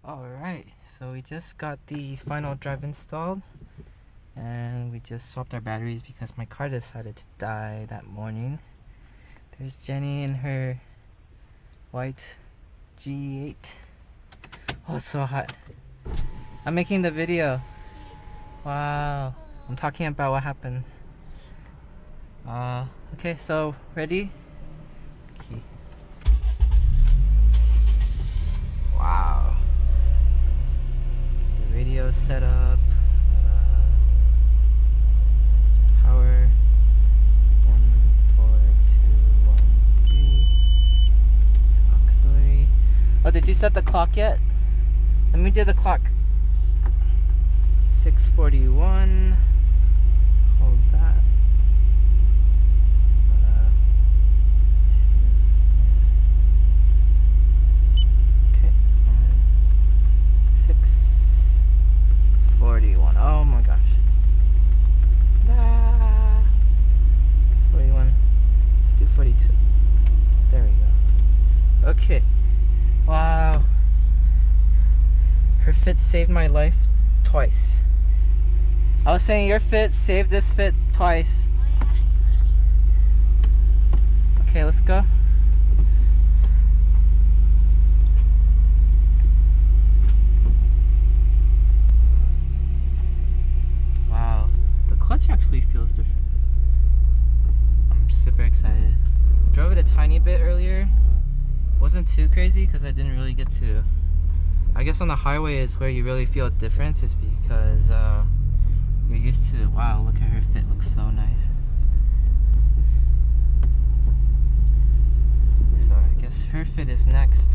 Alright, so we just got the final drive installed and we just swapped our batteries because my car decided to die that morning. There's Jenny in her white G8. Oh, it's so hot. I'm making the video. Wow. I'm talking about what happened. Okay, so ready? Okay. Wow. The radio set up. Power 14213. Auxiliary. Oh, did you set the clock yet? Let me do the clock. 6:41. Hold that. Okay. 6:41. Oh my gosh. 41. Let's do 42. There we go. Okay. Wow. Her fit saved my life twice. I was saying your fit saved this fit twice. Okay, let's go. Wow, the clutch actually feels different. I'm super excited. Drove it a tiny bit earlier. Wasn't too crazy because I didn't really get to. I guess on the highway is where you really feel a difference, is because you're used to. Wow, look at her fit, looks so nice. So I guess her fit is next.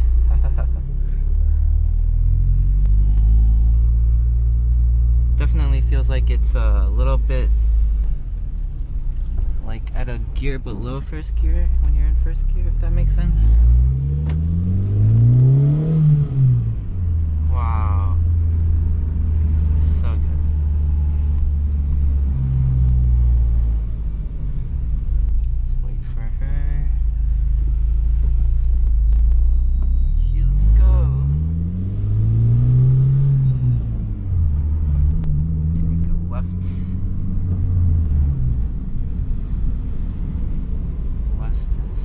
Definitely feels like it's a little bit like at a gear below first gear when you're in first gear, if that makes sense. Wow. So good. Let's wait for her. Okay, let's go. Take a left. West is...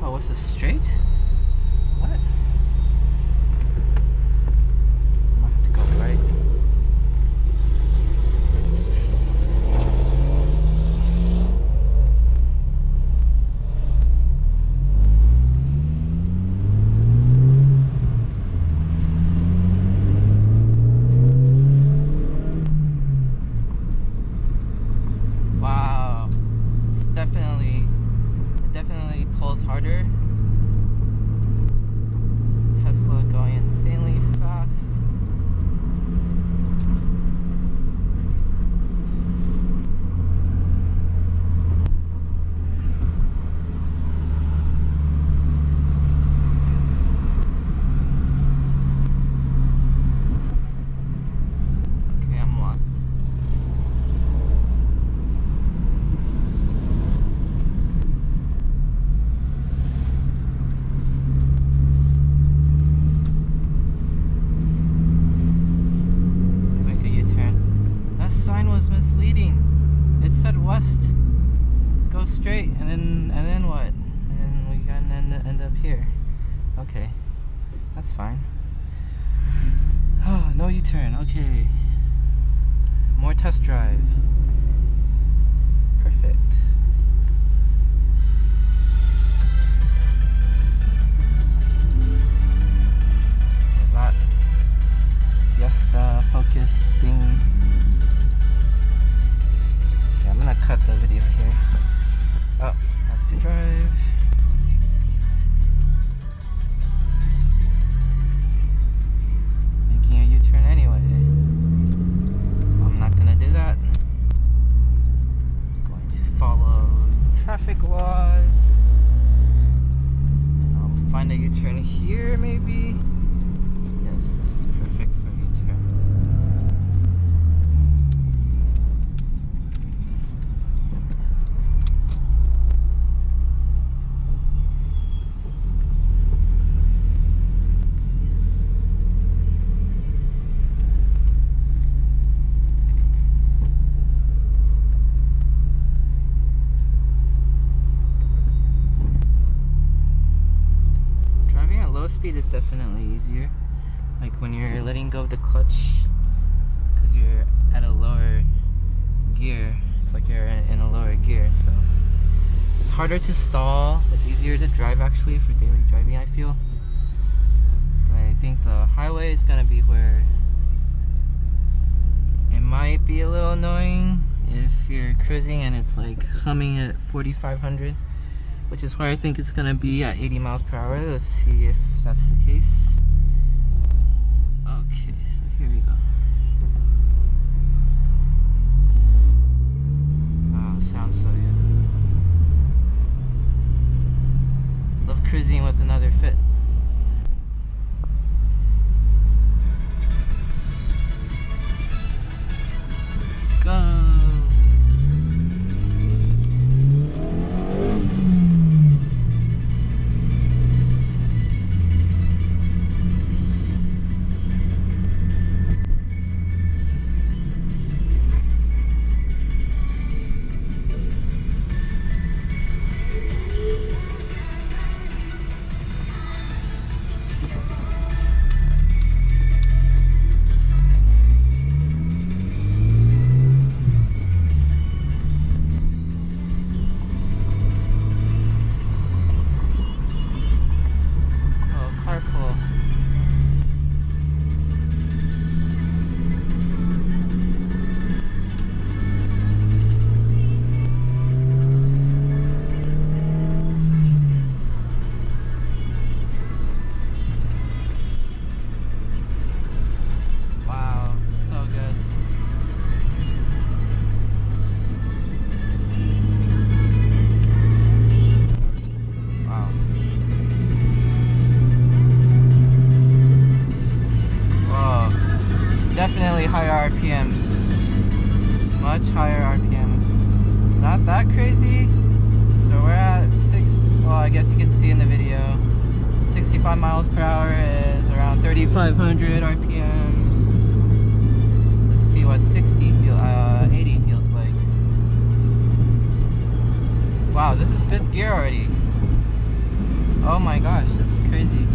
Oh, what's this, straight? What? Might have to go right. Wow, it's definitely, it definitely pulls harder. Tesla going insanely fast. Okay, I'm lost. Make a U-turn. That sign was misleading. It said west. Go straight, and then what? And then we gotta end up here. Okay, that's fine. Oh, no U-turn. Okay. More test drive. Perfect. Was that Fiesta Focus thing? Okay, I'm gonna cut the video here. Oh, have to drive. Making a U-turn anyway. I'm not gonna do that. I'm going to follow speed is definitely easier. Like when you're letting go of the clutch, because you're at a lower gear. It's like you're in a lower gear, so it's harder to stall. It's easier to drive actually for daily driving, I feel. But I think the highway is gonna be where it might be a little annoying if you're cruising and it's like humming at 4,500, which is where I think it's gonna be at 80 miles per hour. Let's see if that's the case. Okay, so here we go. Wow, sounds so good. Love cruising with another Fit. Go! Definitely higher RPMs. Much higher RPMs. Not that crazy. So we're at well, I guess you can see in the video, 65 miles per hour is around 3,500 RPM. Let's see what 80 feels like. Wow, this is 5th gear already. Oh my gosh, this is crazy.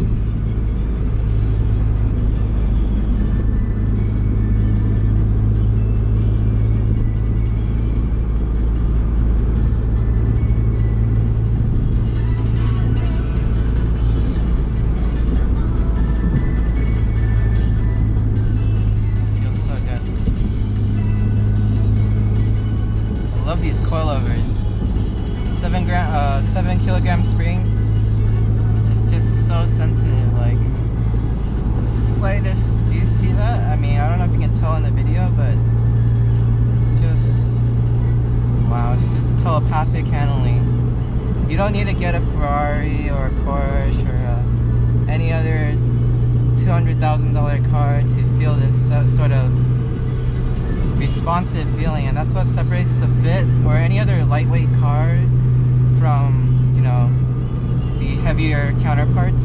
These coilovers, 7 kilogram springs. It's just so sensitive. Like the slightest. Do you see that? I mean, I don't know if you can tell in the video, but it's just wow. It's just telepathic handling. You don't need to get a Ferrari or a Porsche or any other $200,000 car to feel this sort of responsive feeling, and that's what separates the Fit or any other lightweight car from, you know, the heavier counterparts.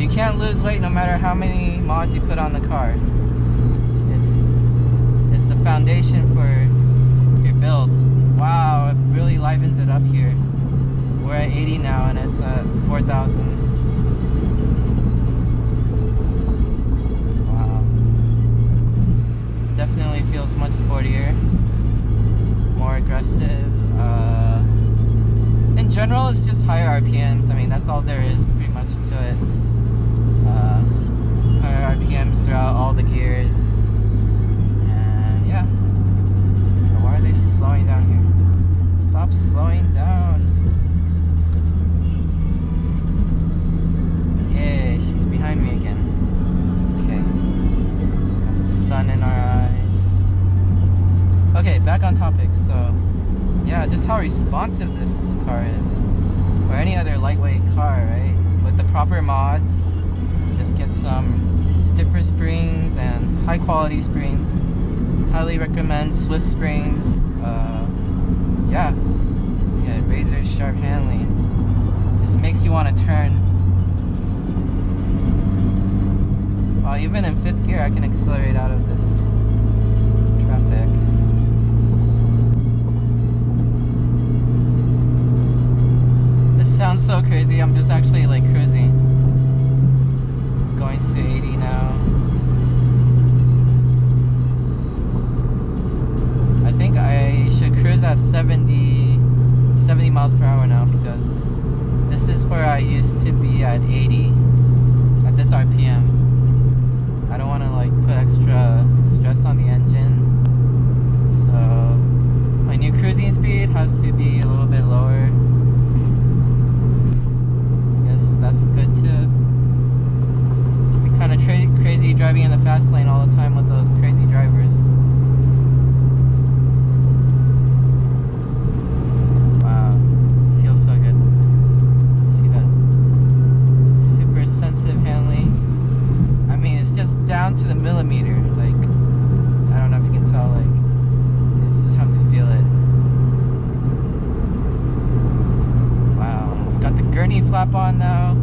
You can't lose weight no matter how many mods you put on the car. It's the foundation for your build. Wow, it really livens it up here. We're at 80 now and it's at 4,000. Definitely feels much sportier, more aggressive. In general, it's just higher RPMs. I mean, that's all there is pretty much to it. Higher RPMs throughout all the gears. And yeah. Why are they slowing down here? Stop slowing down. Yay, she's behind me again. Okay. Got the sun in our eyes. Okay, back on topic. So, yeah, just how responsive this car is, or any other lightweight car, right? With the proper mods, just get some stiffer springs and high quality springs. Highly recommend Swift springs. Yeah, razor sharp handling. Just makes you want to turn. Well, even in 5th gear, I can accelerate out of this traffic. sounds so crazy. I'm just actually like cruising. Going to 80 now. I think I should cruise at 70 miles per hour now, because this is where I used to be at 80 at this RPM. I don't want to like put extra stress on the engine, so my new cruising speed has to be a little bit lower. I guess that's good too. Be kind of crazy driving in the fast lane all the time with those crazy drivers. Wow, feels so good. See that super sensitive handling. I mean, it's just down to the millimeter. Like, I don't know if you can tell. Like, you just have to feel it. Wow, I've got the gurney flap on now.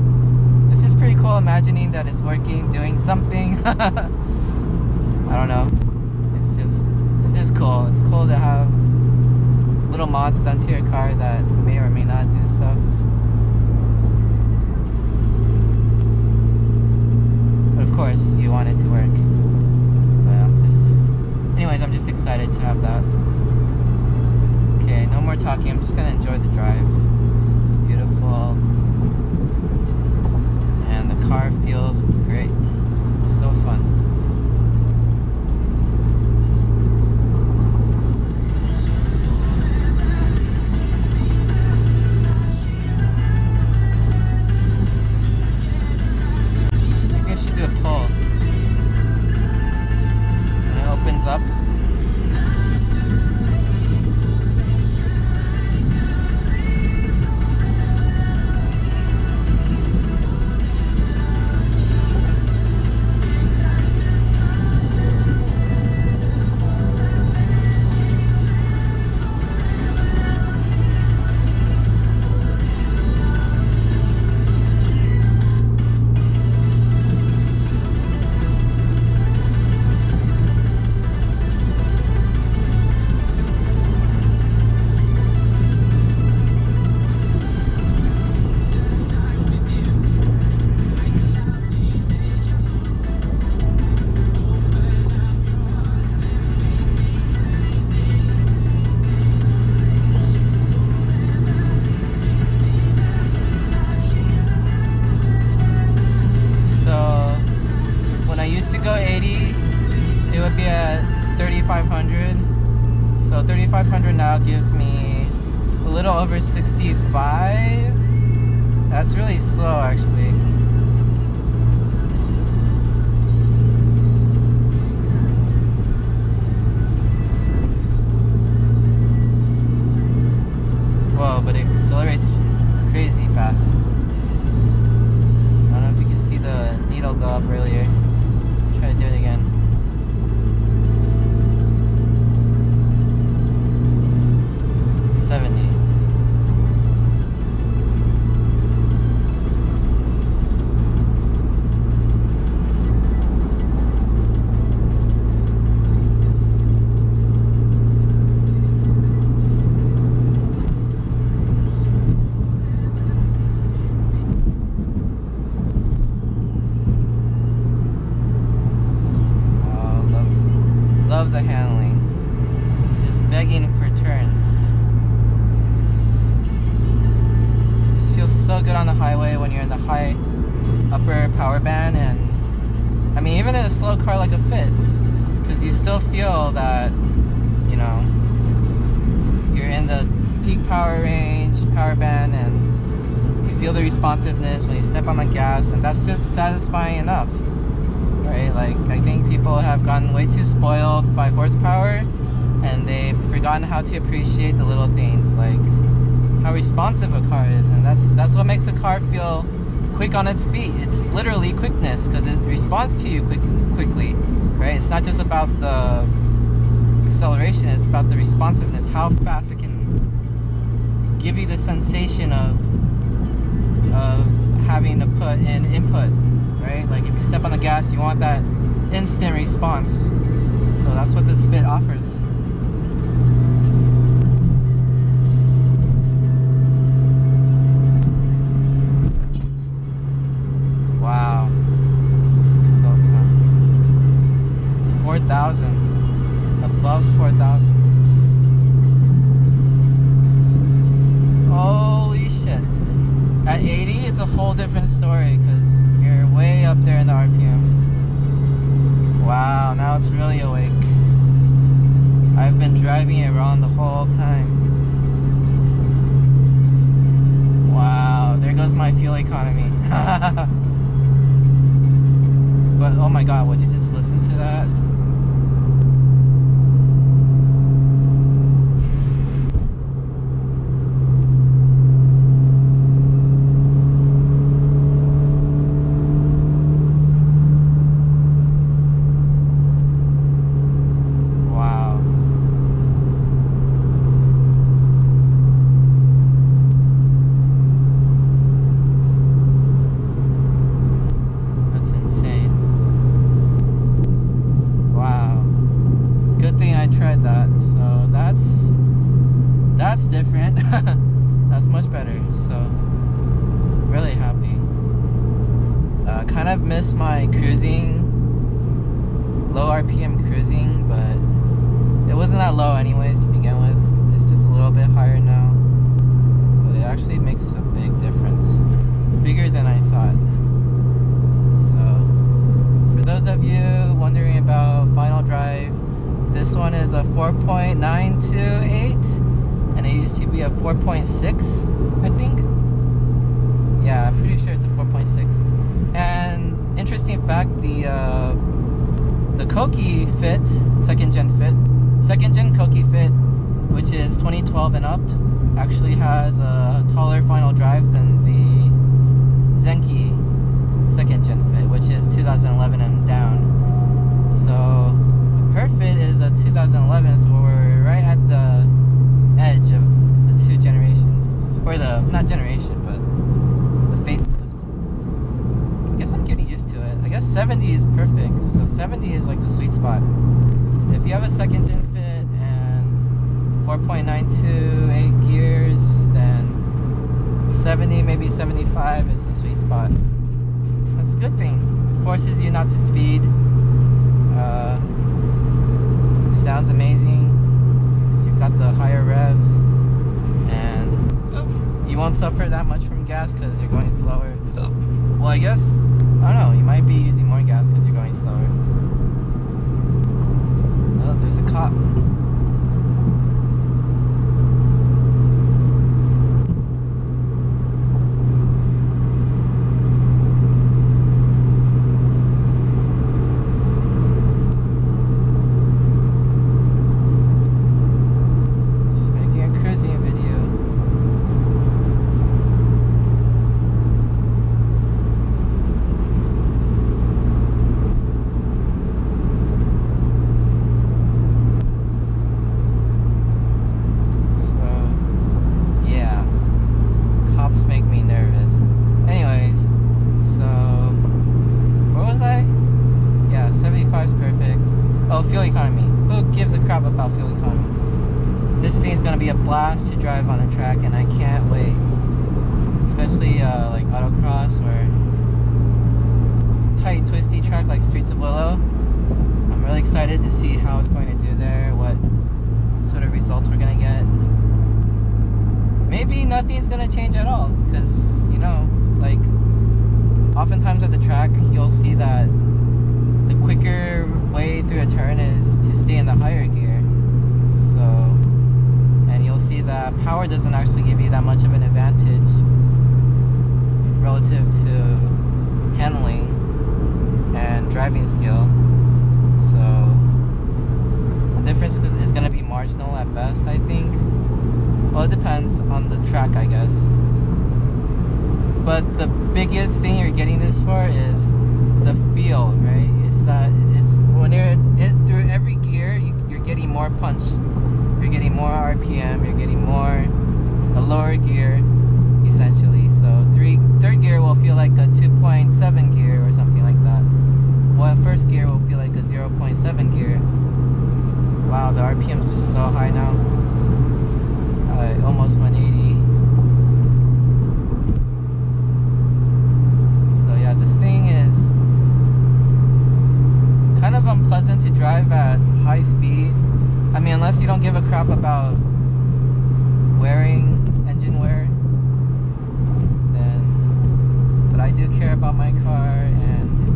This is pretty cool. Imagining that it's working, doing something. I don't know. It's just cool. It's cool to have little mods done to your car that may or may not do stuff. But of course, you want it to work. But anyways, I'm just excited to have that. Okay, no more talking. I'm just gonna enjoy the drive. It's beautiful. And the car feels great. So fun. Maybe I should do a pull. And it opens up. Go 80, it would be at 3,500. So 3,500 now gives me a little over 65. That's really slow, actually. Whoa, but it accelerates crazy fast. I don't know if you can see the needle go up earlier. Try to do it again. Love the handling. It's just begging for turns. It just feels so good on the highway when you're in the high upper power band, and I mean even in a slow car like a Fit, because you still feel that, you know, you're in the peak power range, power band, and you feel the responsiveness when you step on the gas, and that's just satisfying enough. Right? Like, I think people have gotten way too spoiled by horsepower, and they've forgotten how to appreciate the little things, like how responsive a car is, and that's what makes a car feel quick on its feet. It's literally quickness, because it responds to you quickly, right? It's not just about the acceleration, it's about the responsiveness, how fast it can give you the sensation of having to put in input. Right? Like if you step on the gas, you want that instant response. So that's what this Fit offers. driving it wrong the whole time. Wow, there goes my fuel economy. But oh my god, would you just listen to that? Tried that, so that's different. That's much better, so really happy. Kind of missed my cruising, low RPM cruising, but it wasn't that low anyways to begin with. It's just a little bit higher now, but it actually makes a big difference, bigger than I thought. So for those of you wondering about final drive, this one is a 4.928 and it used to be a 4.6, I think. Yeah, I'm pretty sure it's a 4.6. And interesting fact, the Koki Fit, second gen Koki Fit, which is 2012 and up, actually has a taller final drive than the Zenki second gen Fit, which is 2011 and down. So Perfit is a 2011, so we're right at the edge of the two generations, or the, not generation, but the facelift. I guess I'm getting used to it. I guess 70 is perfect, so 70 is like the sweet spot. If you have a second gen Fit and 4.928 gears, then 70, maybe 75 is the sweet spot. That's a good thing. It forces you not to speed. Sounds amazing because you've got the higher revs, and you won't suffer that much from gas because you're going slower. Well, I guess, I don't know, you might be using more gas because you're going slower. Oh, there's a cop. Fuel economy. Who gives a crap about fuel economy? This thing's gonna be a blast to drive on the track, and I can't wait. Especially like autocross or tight, twisty track like Streets of Willow. I'm really excited to see how it's going to do there, what sort of results we're gonna get. Maybe nothing's gonna change at all, because you know, like oftentimes at the track you'll see that the quicker way through a turn is to stay in the higher gear. So, and you'll see that power doesn't actually give you that much of an advantage relative to handling and driving skill. So the difference is going to be marginal at best, I think. Well, it depends on the track, I guess. But the biggest thing you're getting this for is the feel, right? It's when you're through every gear, you're getting more punch, you're getting more RPM, you're getting more a lower gear, essentially. So third gear will feel like a 2.7 gear or something like that. Well, first gear will feel like a 0.7 gear. Wow, the RPM's so high now. I almost went 80. So yeah, this thing is kind of unpleasant to drive at high speed. I mean, unless you don't give a crap about wearing engine wear, then, but I do care about my car, and it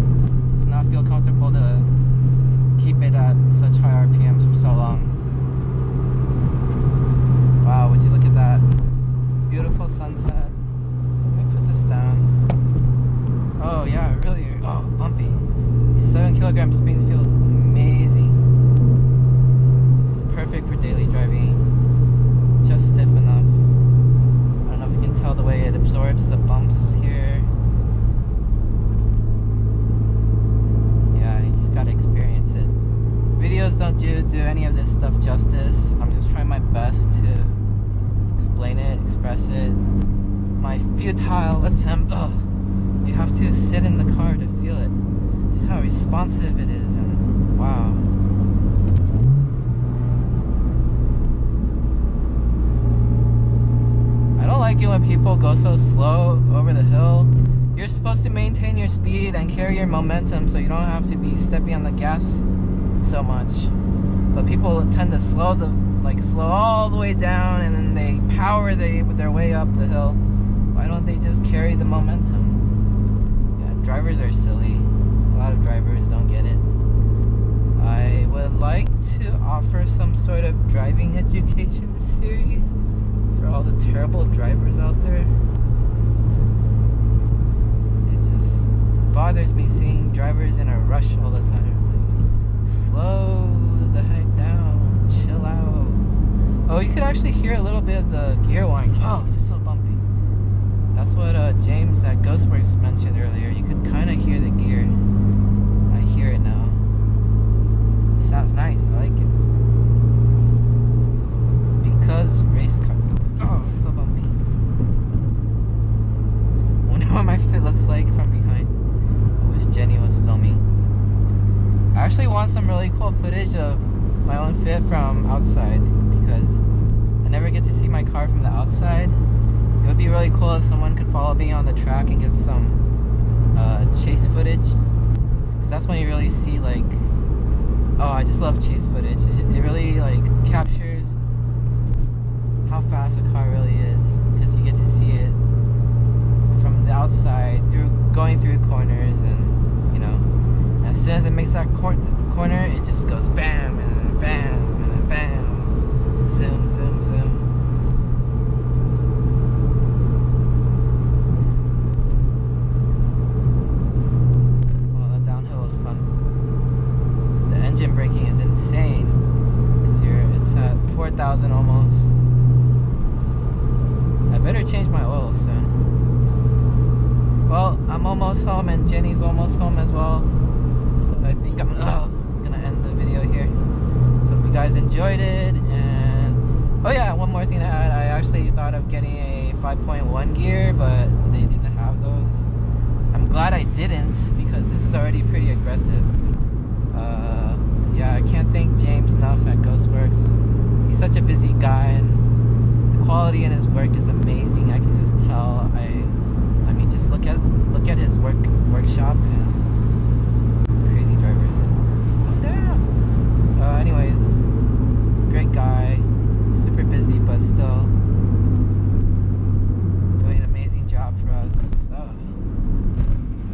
does not feel comfortable to keep it at such high RPMs for so long. kilogram speed feels amazing. It's perfect for daily driving. Just stiff enough. I don't know if you can tell the way it absorbs the bumps here. Yeah, you just gotta experience it. Videos don't do any of this stuff justice. I'm just trying my best to explain it, express it. My futile attempt. Oh, you have to sit in the car to feel it. Just how responsive it is, and wow. I don't like it when people go so slow over the hill. You're supposed to maintain your speed and carry your momentum so you don't have to be stepping on the gas so much. But people tend to slow all the way down, and then they power their way up the hill. Why don't they just carry the momentum? Yeah, drivers are silly. A lot of drivers don't get it. I would like to offer some sort of driving education series for all the terrible drivers out there. It just bothers me seeing drivers in a rush all the time. Like, slow the heck down, chill out. Oh, you could actually hear a little bit of the gear whine. Oh, it's so bumpy. That's what James at Ghostwerks mentioned earlier. You could kind of hear the gear. I hear it now. It sounds nice. I like it. Because race car. Oh, it's so bumpy. Wonder what my fit looks like from behind. I wish Jenny was filming. I actually want some really cool footage of my own fit from outside, because I never get to see my car from the outside. It would be really cool if someone could follow me on the track and get some chase footage, because that's when you really see, like, oh, I just love chase footage. It really like captures how fast a car really is, because you get to see it from the outside going through corners, and you know, as soon as it makes that corner, it just goes bam and bam and bam, zoom, zoom, zoom. Engine braking is insane, because it's at 4,000 almost. I better change my oil soon. Well, I'm almost home, and Jenny's almost home as well, so I think I'm gonna end the video here. Hope you guys enjoyed it. And oh yeah, one more thing to add. I actually thought of getting a 5.1 gear, but they didn't have those. I'm glad I didn't, because this is already pretty aggressive. Yeah, I can't thank James enough at Ghostwerks. He's such a busy guy, and the quality in his work is amazing. I can just tell. I mean, just look at his workshop, and crazy drivers. Slow down. Anyways, great guy, super busy, but still doing an amazing job for us.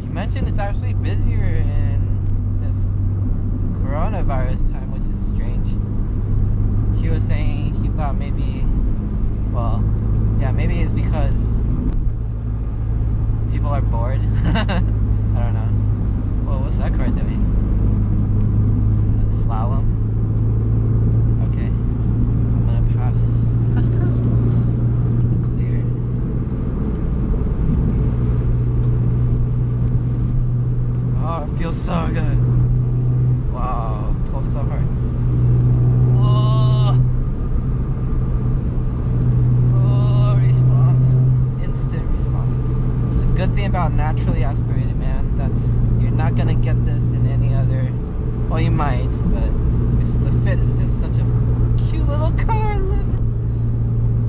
He mentioned it's actually busier in this coronavirus time, which is strange. He was saying he thought maybe, well, yeah, maybe it's because people are bored. I don't know. Well, what's that car doing? Slalom. Okay, I'm gonna pass. Clear. Oh, it feels so good. Wow, pulls so hard. Whoa! Oh, response. Instant response. It's a good thing about naturally aspirated, man. You're not gonna get this in any other. Well, you might, but the fit is just such a cute little car. I love it.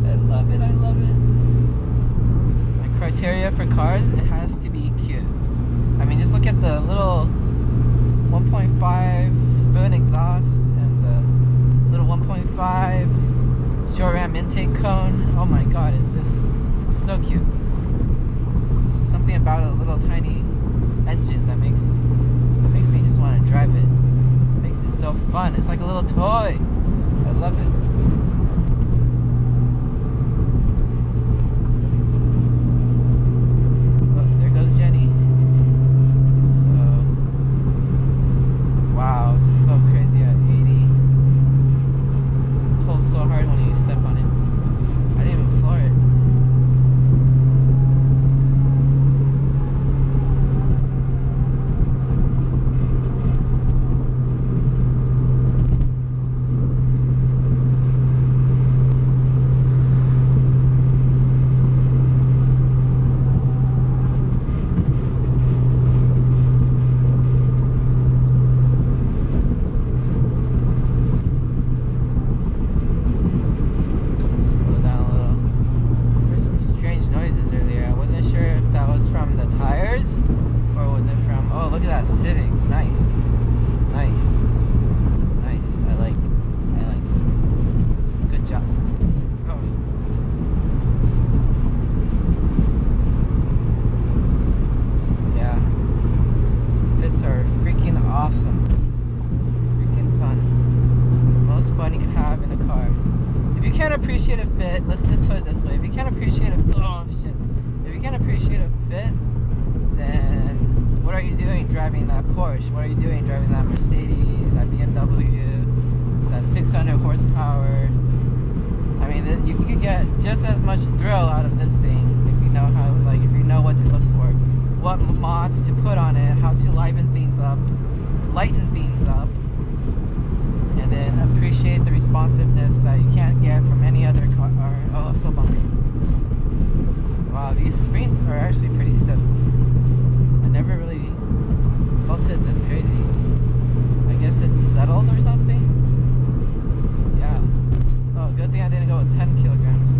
I love it. I love it. My criteria for cars, it has to be cute. I mean, just look at the little 1.5 spoon exhaust and the little 1.5 short ram intake cone. Oh my god, it's just so cute. There's something about a little tiny engine that makes me just want to drive it. It makes it so fun. It's like a little toy. I love it. that Civic. Nice. Nice. Nice. I like it. Good job. Oh. Yeah. Fits are freaking awesome. Freaking fun. Most fun you can have in a car. If you can't appreciate a fit, let's just put it this way. If you can't appreciate a If you can't appreciate a fit, then what are you doing driving that Porsche? What are you doing driving that Mercedes, that BMW, that 600 horsepower? I mean, you can get just as much thrill out of this thing if you know how, like, if you know what to look for, what mods to put on it, how to lighten things up, and then appreciate the responsiveness that you can't get from any other car. Oh, so bumpy. Wow, these springs are actually pretty stiff. I never really felt it this crazy. I guess it's settled or something? Yeah. Oh, good thing I didn't go with 10 kilograms.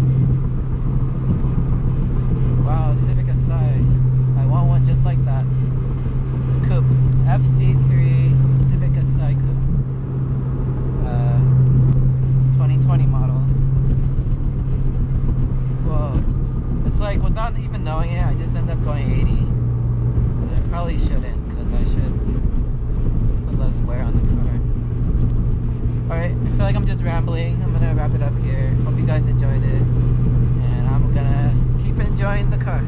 Wow, Civic Si. I want one just like that. The coupe. FC3 Civic Si coupe. 2020 model. Whoa. It's like, without even knowing it, I just end up going 80. And I probably shouldn't, because I should put less wear on the car. Alright, I feel like I'm just rambling. I'm gonna wrap it up here. Hope you guys enjoyed it. And I'm gonna keep enjoying the car.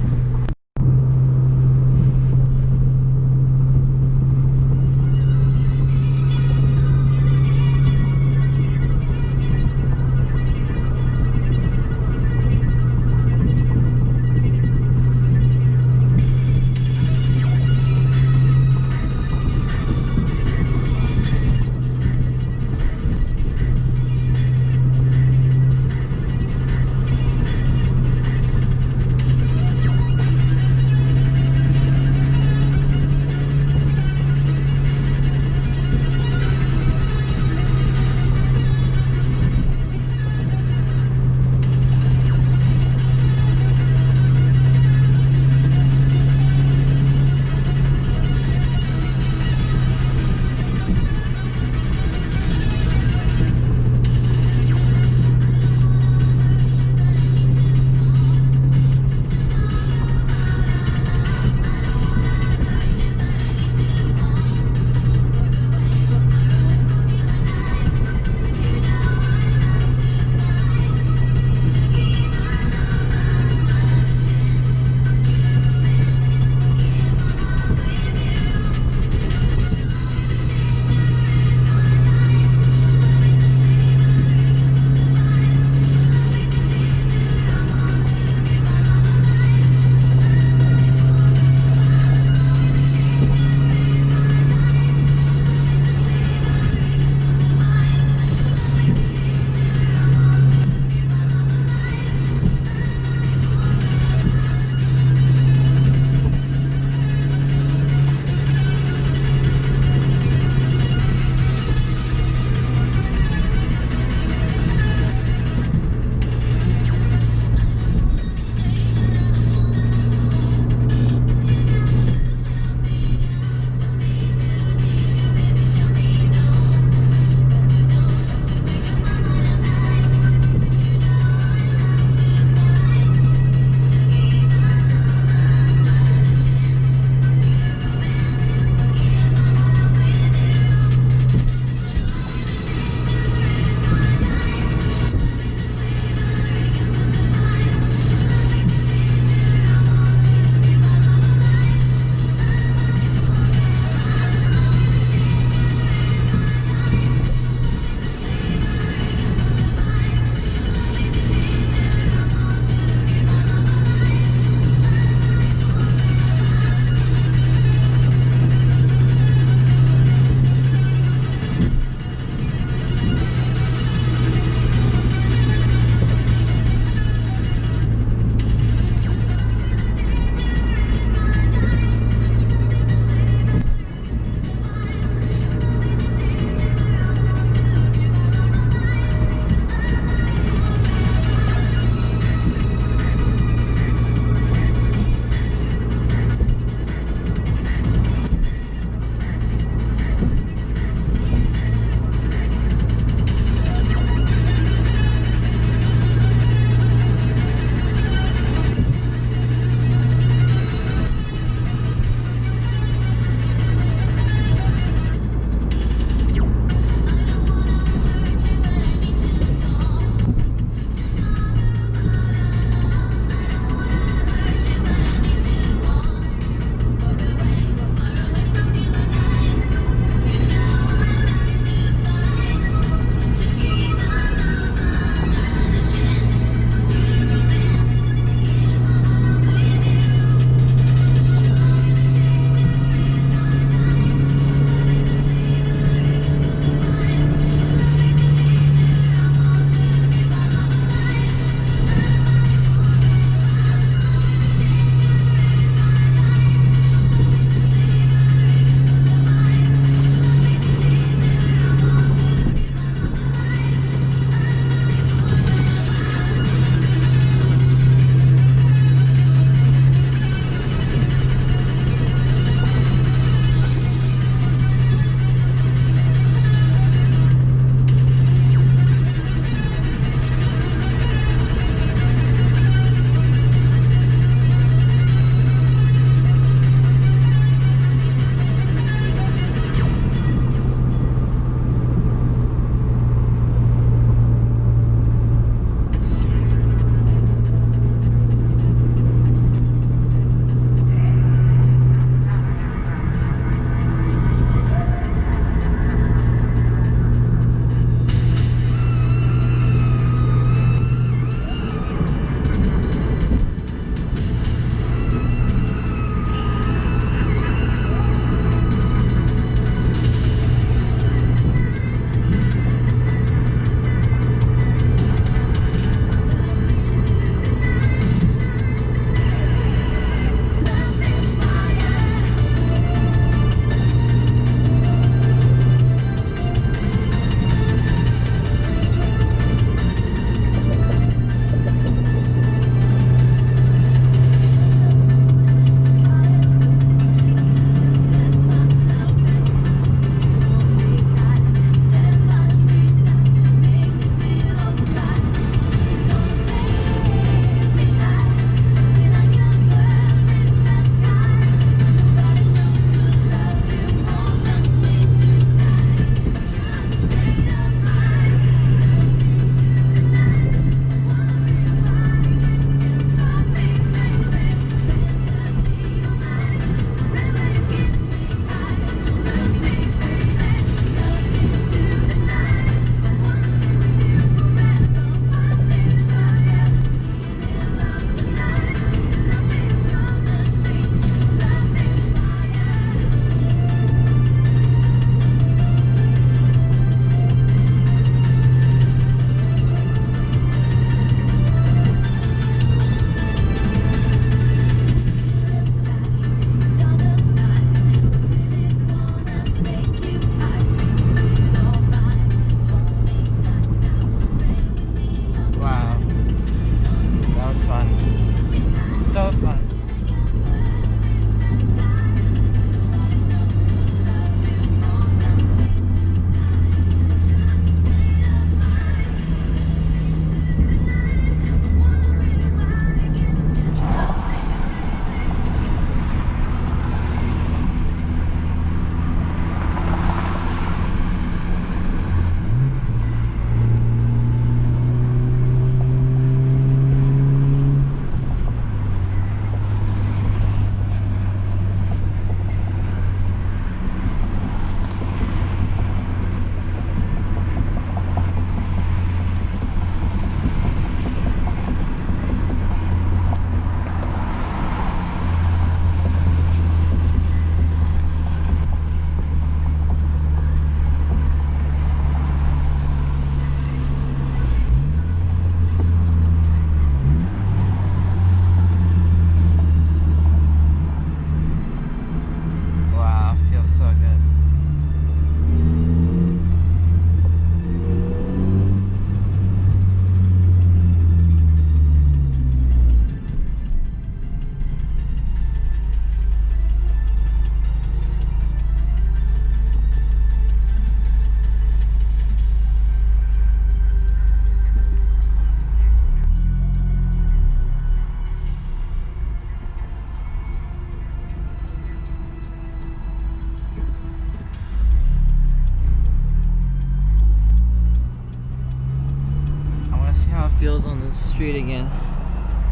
street again.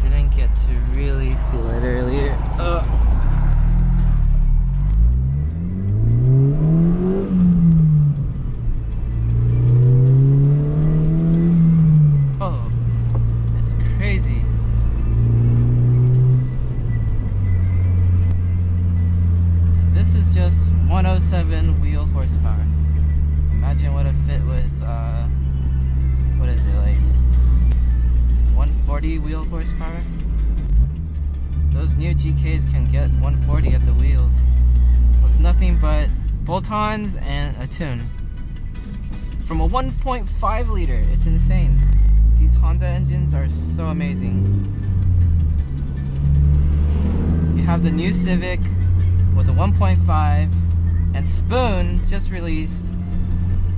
Didn't get to really feel it earlier. Oh, it's crazy. This is just 107 wheel horsepower. Imagine what it fit with, what is it, like 140 wheel horsepower? Those new GKs can get 140 at the wheels with nothing but bolt-ons and a tune. From a 1.5 liter, it's insane. These Honda engines are so amazing. You have the new Civic with a 1.5, and Spoon just released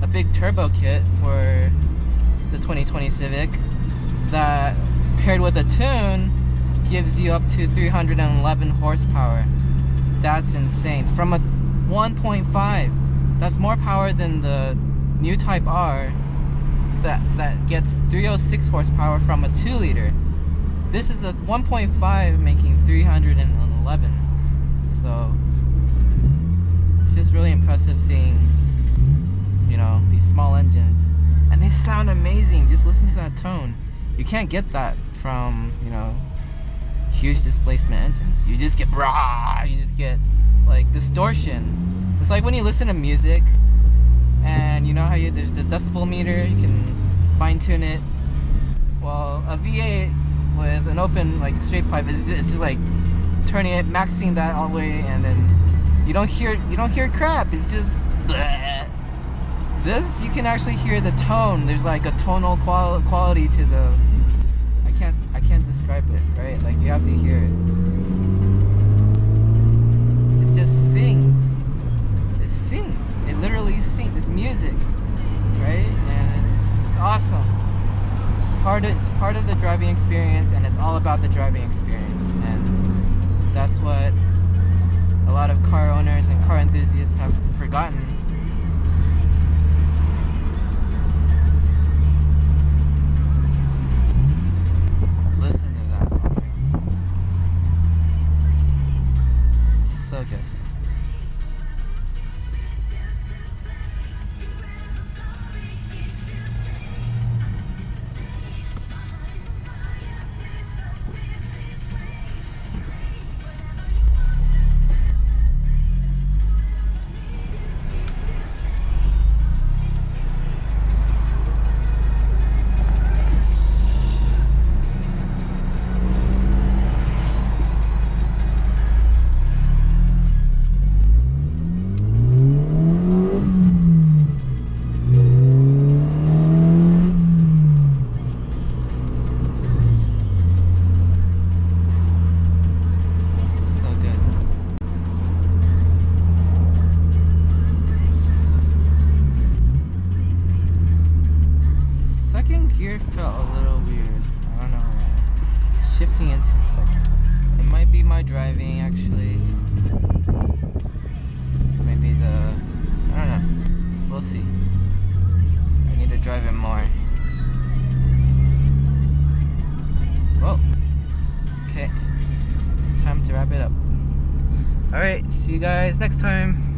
a big turbo kit for the 2020 Civic that, paired with a tune, gives you up to 311 horsepower. That's insane. From a 1.5, that's more power than the new Type R that gets 306 horsepower from a 2 liter. This is a 1.5 making 311. So it's just really impressive seeing, you know, these small engines, and they sound amazing. Just listen to that tone. You can't get that from, you know, huge displacement engines. You just get rah, you just get like distortion. It's like when you listen to music and you know how there's the decibel meter, you can fine tune it. Well, a V8 with an open like straight pipe it's just like turning it, maxing that all the way, and then you don't hear crap. It's just bleh. This, you can actually hear the tone. There's like a tonal quality to the, I can't describe it, right? Like you have to hear it. It just sings. It sings. It literally sings. It's music, right? And it's awesome. It's part of the driving experience, and it's all about the driving experience. And that's what a lot of car owners and car enthusiasts have forgotten. Listen to that. It's so good. Gear felt a little weird. I don't know why. Shifting into second. It might be my driving actually. Maybe I don't know. We'll see. I need to drive it more. Well, okay. Time to wrap it up. Alright, see you guys next time.